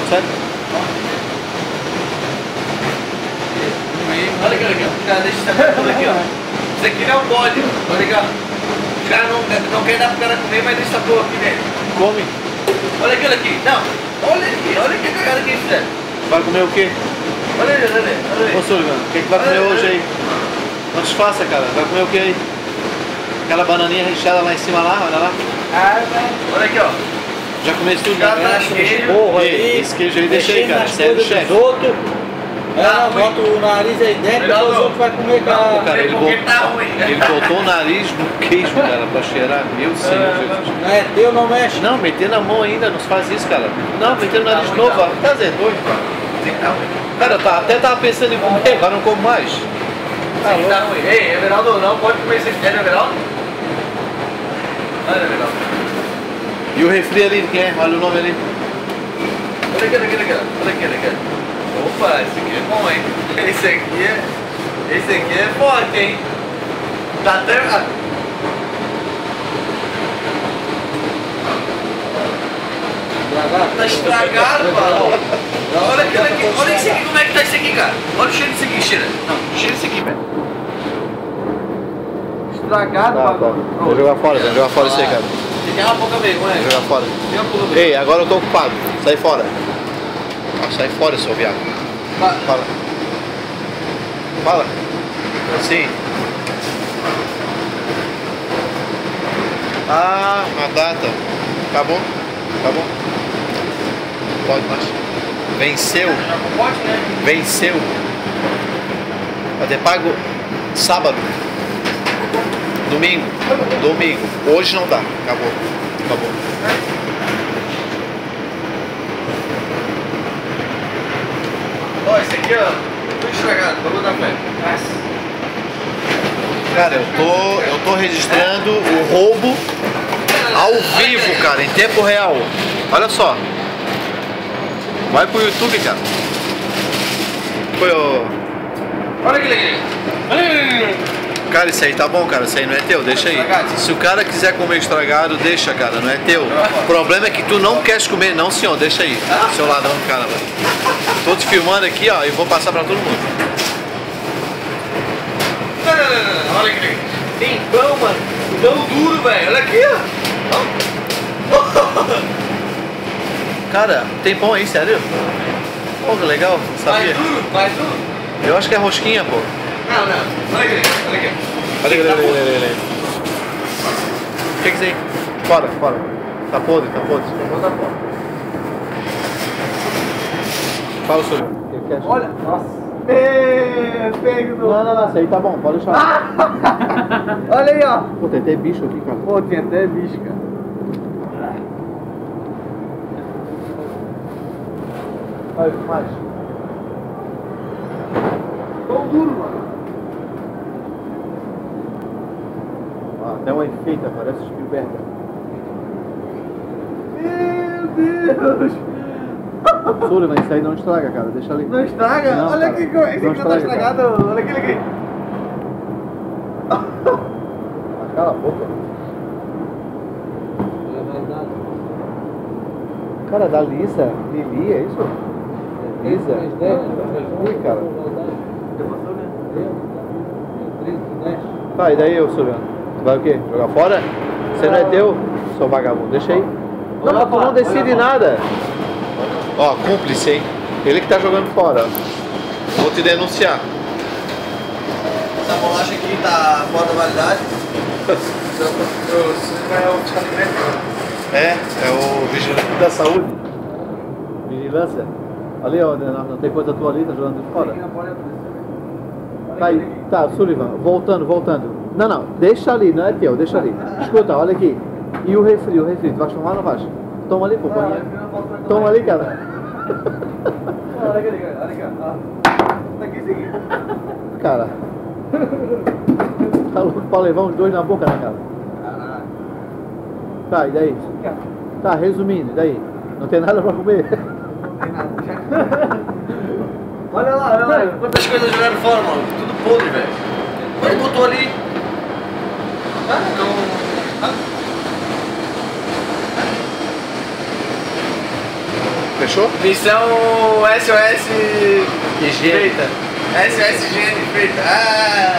Sério? Olha aqui, olha aqui. Cara, deixa essa tudo aqui, ó. Isso aqui não é um bode. Olha aqui, ó. Os caras não querem dar pro cara comer, mas deixa essa porra aqui dentro. Come. Olha aquilo aqui. Não. Olha que cagada que eles fizeram. Vai comer o quê? Olha ali, olha ali. Olha ali. Ô, Sullivan, o que vai comer hoje aí? Não desfaça, cara. Vai comer o quê aí? Aquela bananinha recheada lá em cima lá, olha lá. Olha aqui, ó. Já comeste tudo, Cara, né? porra Ei, esse queijo aí deixa aí, cara. Sério, chefe. Bota o nariz aí dentro e os outros vai comer Não, cara, ele tá ruim. botou o nariz no queijo, cara, pra cheirar. Meu Senhor Jesus. Não é teu, não mexe. Não, meter na mão ainda, não se faz isso, cara. Não, meter no nariz novo, ó. Tá Zé, doido. Cara, eu até tava pensando em comer, agora não como mais. Tá ruim. Ei, Everaldo, não pode comer esse queijo, Everaldo? Olha, Everaldo. E o refri ali de quem é? Olha o nome ali. Olha aqui, olha aqui, olha aqui. Olha aqui, olha aqui. Opa, esse aqui é bom, hein? Esse aqui é forte, hein? Tá até... Tá estragado, mano. Olha aqui, olha aqui. Olha isso aqui, como é que tá isso aqui, cara? Olha o cheiro disso aqui, cheira. Não, cheira isso aqui, velho. Estragado, mano. Vou jogar fora isso aí, cara. Você tem uma pouca vergonha. Vou jogar fora. Tem uma pouca vergonha. Ei, agora eu tô ocupado. Sai fora. Ah, sai fora, seu viado. Fala. Fala. Sim. Ah, a data. Acabou? Acabou? Pode mais. Venceu. Venceu. Vai ter pago sábado. Domingo. Domingo. Hoje não dá. Acabou. Acabou. Ó, esse aqui, ó. Tudo estragado. Vou botar fé. Cara, eu tô registrando o roubo ao vivo, cara, em tempo real. Olha só. Vai pro YouTube, cara. Foi o... Olha aquele. Cara, isso aí tá bom, cara. Isso aí não é teu, deixa aí. Se o cara quiser comer estragado, deixa, cara, não é teu. O problema é que tu não queres comer, não, senhor, deixa aí. Seu ladrão do caramba. Tô te filmando aqui, ó, e vou passar pra todo mundo. Não. Olha aqui. Tem pão, mano. Pão duro, velho. Olha aqui, ó. Cara, tem pão aí, sério? Pô, que legal, sabia? Mais duro. Eu acho que é rosquinha, pô. Não. Olha aqui. Olha aqui. O que é isso aí? Fora. Tá podre. Vou botar fora. Fala, senhor. Olha. Nossa. Pego do... Não, isso aí tá bom, pode deixar. Olha aí, ó. Pô, tem até bicho aqui, cara. Pô, tem até bicho, cara. Olha, o que mais? Pão duro, mano. Ah, até uma enfeita, parece Spielberg. Meu Deus. Sullivan, isso aí não estraga, cara, deixa ali. Não estraga? Não, olha cara. aqui, esse aqui não tá estragado. Cara. Olha aquele aqui. Cala a boca. Cara, da Lisa, Lili, é isso? Lisa? Ui, cara. Tá, e daí, ô Sullivan? Vai o quê? Jogar fora? Você não é teu, seu vagabundo, deixa aí. Não, tu não decide nada. Ó, cúmplice, hein? Ele que tá jogando fora. Vou te denunciar. Essa bolacha aqui tá fora da validade. Você vai ao fiscal de crédito. É o vigilante da saúde. Vigilância. Ali, ó, não tem coisa tua ali, tá jogando fora. Tá aí, tá, Sullivan, voltando. Não, deixa ali, não é teu, deixa ali. Escuta, olha aqui. E o refri, tu vais tomar ou não vais? Toma ali, pô, banheiro. Toma ali, cara. Olha aqui, Tá aqui, esse aqui. Cara. Tá louco pra levar uns dois na boca, né, cara? Caralho. Tá, e daí? Tá, resumindo, e daí? Não tem nada pra comer? Não tem nada. Olha lá. Quantas coisas jogaram fora, mano. Tudo podre, velho. Ele botou ali. Fechou? Missão SOS Higiene. feita. SOS higiene feita. Ah!